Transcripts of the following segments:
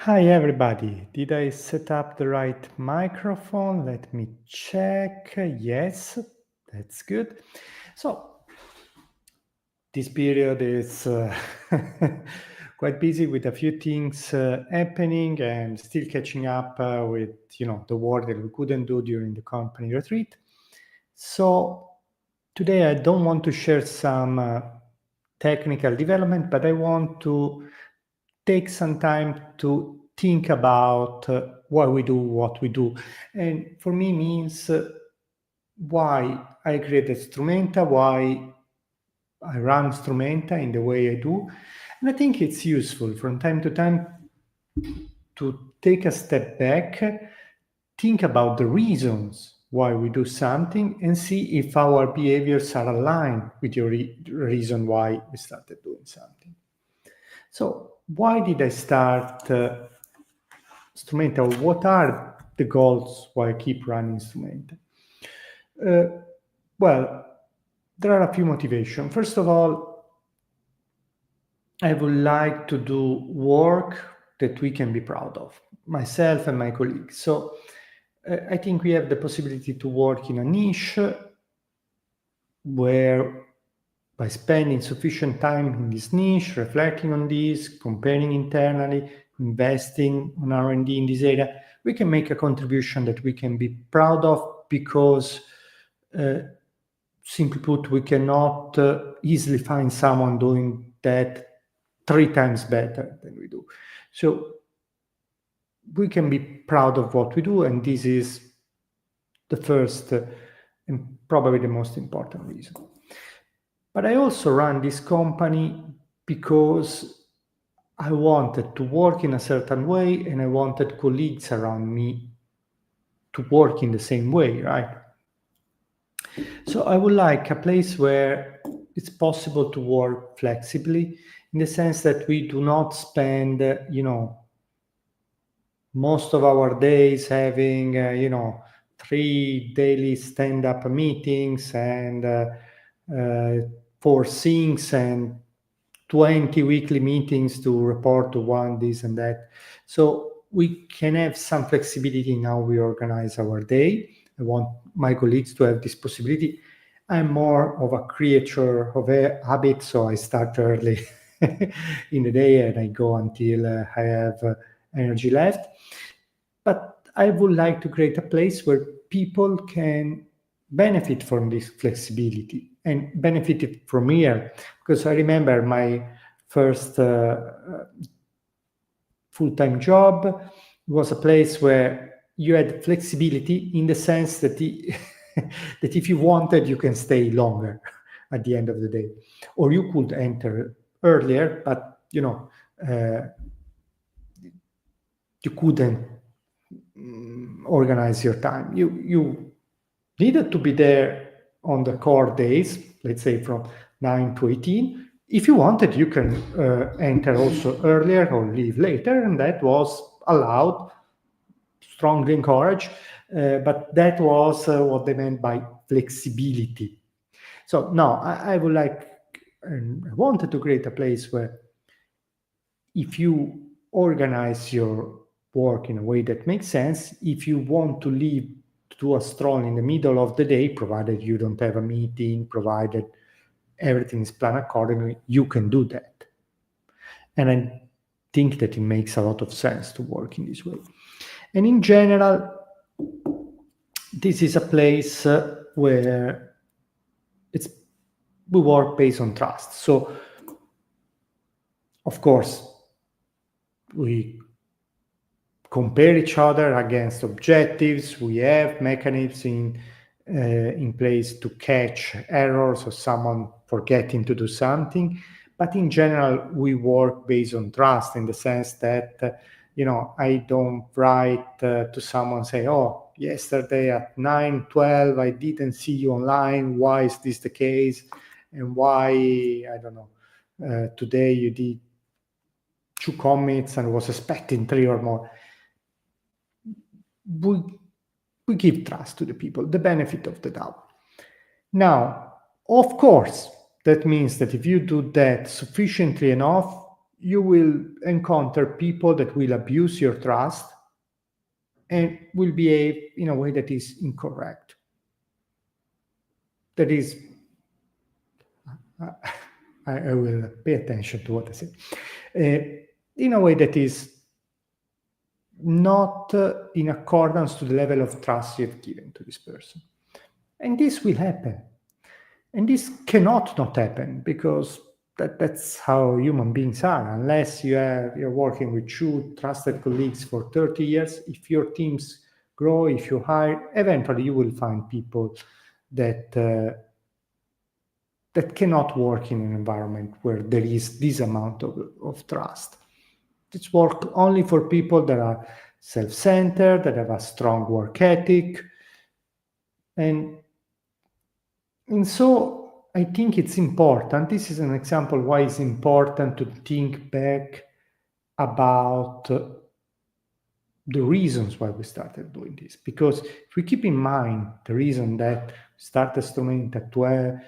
Hi everybody, did I set up the right microphone? Let me check. Yes, that's good. So, this period is quite busy with a few things happening and still catching up with the work that we couldn't do during the company retreat. So, today I don't want to share some technical development, but I want to take some time to think about why we do what we do. And for me means why I created Strumenta, why I run Strumenta in the way I do. And I think it's useful from time to time to take a step back, think about the reasons why we do something, and see if our behaviors are aligned with your reason why we started doing something. So, why did I start Strumenta? What are the goals why I keep running Strumenta? Well, there are a few motivations. First of all, I would like to do work that we can be proud of, myself and my colleagues. So I think we have the possibility to work in a niche where by spending sufficient time in this niche, reflecting on this, comparing internally, investing on R&D in this area, we can make a contribution that we can be proud of because, simply put, we cannot easily find someone doing that 3 times better than we do. So we can be proud of what we do, and this is the first and probably the most important reason. But I also run this company because I wanted to work in a certain way and I wanted colleagues around me to work in the same way, right? So I would like a place where it's possible to work flexibly in the sense that we do not spend, most of our days having, 3 daily stand-up meetings and 4 syncs and 20 weekly meetings to report to one, this and that. So we can have some flexibility in how we organize our day. I want my colleagues to have this possibility. I'm more of a creature of a habit, so I start early in the day and I go until I have energy left. But I would like to create a place where people can benefit from this flexibility and benefit from here. Because I remember my first full-time job was a place where you had flexibility in the sense that that if you wanted, you can stay longer at the end of the day, or you could enter earlier, but you couldn't organize your time. You needed to be there on the core days, let's say from 9 to 18. If you wanted, you can enter also earlier or leave later, and that was allowed, strongly encouraged, but that was what they meant by flexibility. So now I would like, and I wanted to create a place where if you organize your work in a way that makes sense, if you want to leave to do a stroll in the middle of the day, provided you don't have a meeting, provided everything is planned accordingly, you can do that. And I think that it makes a lot of sense to work in this way. And in general, this is a place where we work based on trust. So, of course, we compare each other against objectives. We have mechanisms in place to catch errors or someone forgetting to do something. But in general, we work based on trust in the sense that, I don't write to someone say, oh, yesterday at 9:12, I didn't see you online. Why is this the case? And why, I don't know, today you did 2 commits and was expecting 3 or more. We give trust to the people, the benefit of the doubt. Now, of course, that means that if you do that sufficiently enough, you will encounter people that will abuse your trust and will behave in a way that is incorrect. That is, I will pay attention to what I say, in a way that is not in accordance to the level of trust you've given to this person. And this will happen. And this cannot not happen, because that's how human beings are. Unless you're working with two trusted colleagues for 30 years, if your teams grow, if you hire, eventually you will find people that that cannot work in an environment where there is this amount of trust. It's work only for people that are self-centered, that have a strong work ethic. And so I think it's important. This is an example why it's important to think back about the reasons why we started doing this. Because if we keep in mind the reason that we started Strumenta to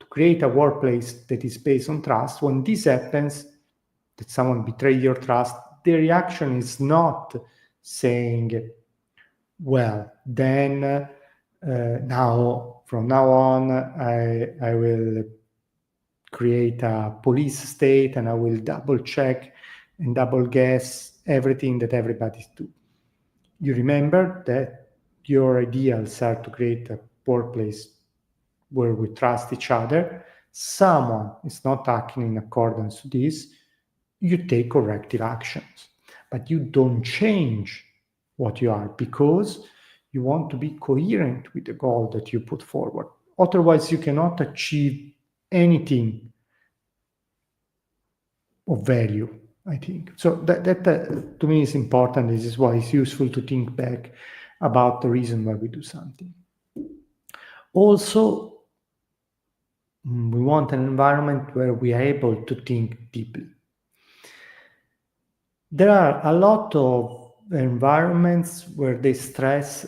create a workplace that is based on trust, when this happens, that someone betrays your trust, the reaction is not saying, well, then from now on, I will create a police state and I will double check and double guess everything that everybody's doing. You remember that your ideals are to create a workplace where we trust each other. Someone is not acting in accordance to this, you take corrective actions, but you don't change what you are, because you want to be coherent with the goal that you put forward. Otherwise, you cannot achieve anything of value, I think. So that to me is important. This is why it's useful to think back about the reason why we do something. Also, we want an environment where we are able to think deeply. There are a lot of environments where they stress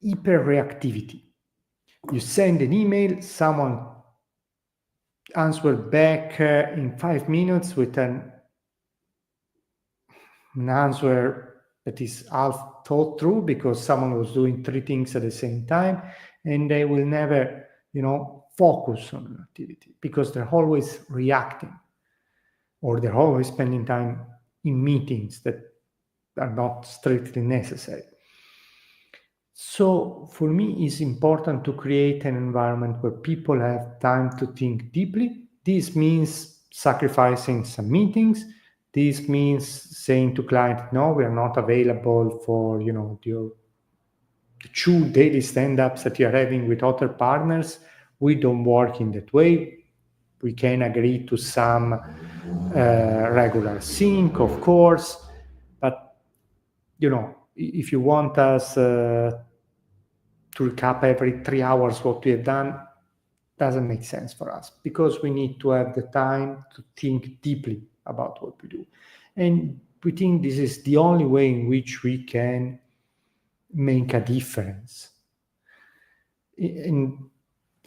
hyperreactivity. You send an email, someone answers back in 5 minutes with an answer that is half thought through, because someone was doing 3 things at the same time, and they will never, focus on an activity because they're always reacting, or they're always spending time in meetings that are not strictly necessary. So for me, it's important to create an environment where people have time to think deeply. This means sacrificing some meetings. This means saying to client, no, we are not available for, the 2 daily stand-ups that you're having with other partners. We don't work in that way. We can agree to some regular sync, of course, but, if you want us to recap every 3 hours what we have done, doesn't make sense for us, because we need to have the time to think deeply about what we do. And we think this is the only way in which we can make a difference. And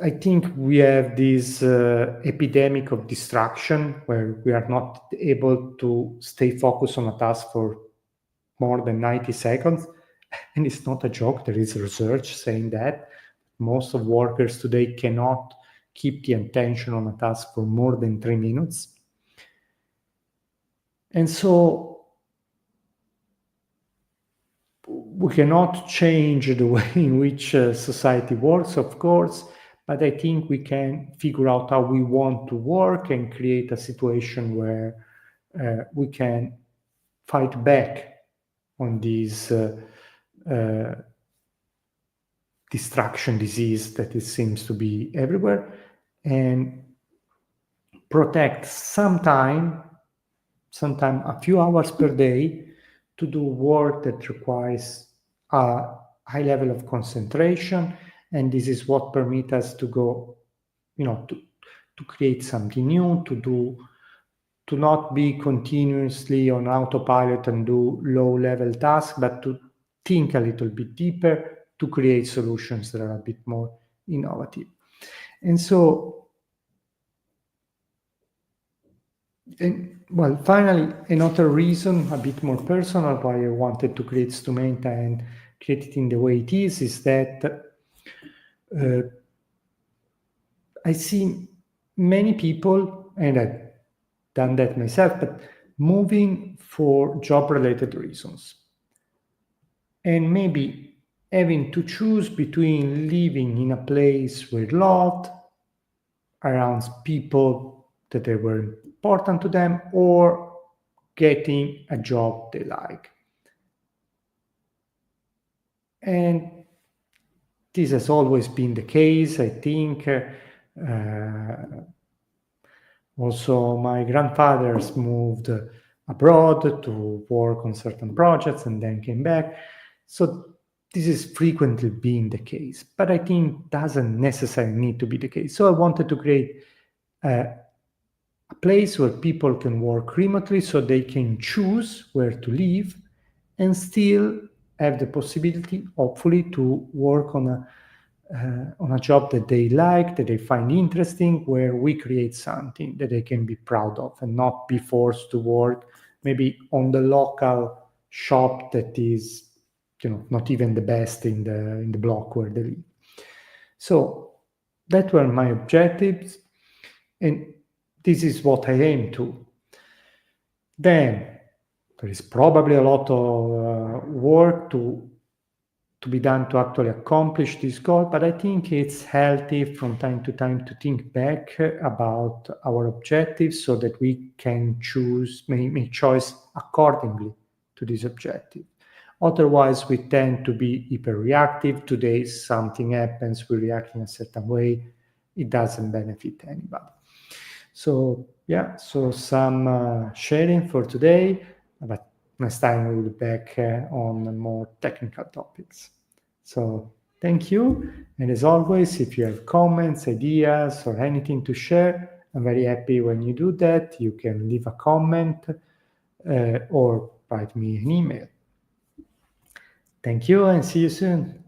I think we have this epidemic of distraction where we are not able to stay focused on a task for more than 90 seconds. And it's not a joke. There is research saying that most of workers today cannot keep the attention on a task for more than 3 minutes. And so we cannot change the way in which society works, of course, but I think we can figure out how we want to work and create a situation where we can fight back on this distraction disease that it seems to be everywhere, and protect sometime a few hours per day to do work that requires a high level of concentration. And this is what permits us to go, to create something new, to not be continuously on autopilot and do low-level tasks, but to think a little bit deeper, to create solutions that are a bit more innovative. And so And well, finally, another reason, a bit more personal, why I wanted to create Strumenta and create it in the way it is that I see many people, and I've done that myself, but moving for job-related reasons. And maybe having to choose between living in a place where loved, around people that they were important to them, or getting a job they like. And this has always been the case, I think. Also, my grandfathers moved abroad to work on certain projects and then came back. So this is frequently being the case, but I think doesn't necessarily need to be the case. So I wanted to create a place where people can work remotely so they can choose where to live and still have the possibility, hopefully, to work on a job that they like, that they find interesting, where we create something that they can be proud of and not be forced to work maybe on the local shop that is, not even the best in the block where they live. So that were my objectives, and this is what I aim to. Then there is probably a lot of work to be done to actually accomplish this goal, but I think it's healthy from time to time to think back about our objectives so that we can make choice accordingly to this objective. Otherwise, we tend to be hyper-reactive. Today, something happens, we react in a certain way. It doesn't benefit anybody. So yeah, so some sharing for today, but next time we will be back on more technical topics. So thank you. And as always, if you have comments, ideas, or anything to share, I'm very happy when you do that. You can leave a comment or write me an email. Thank you and see you soon.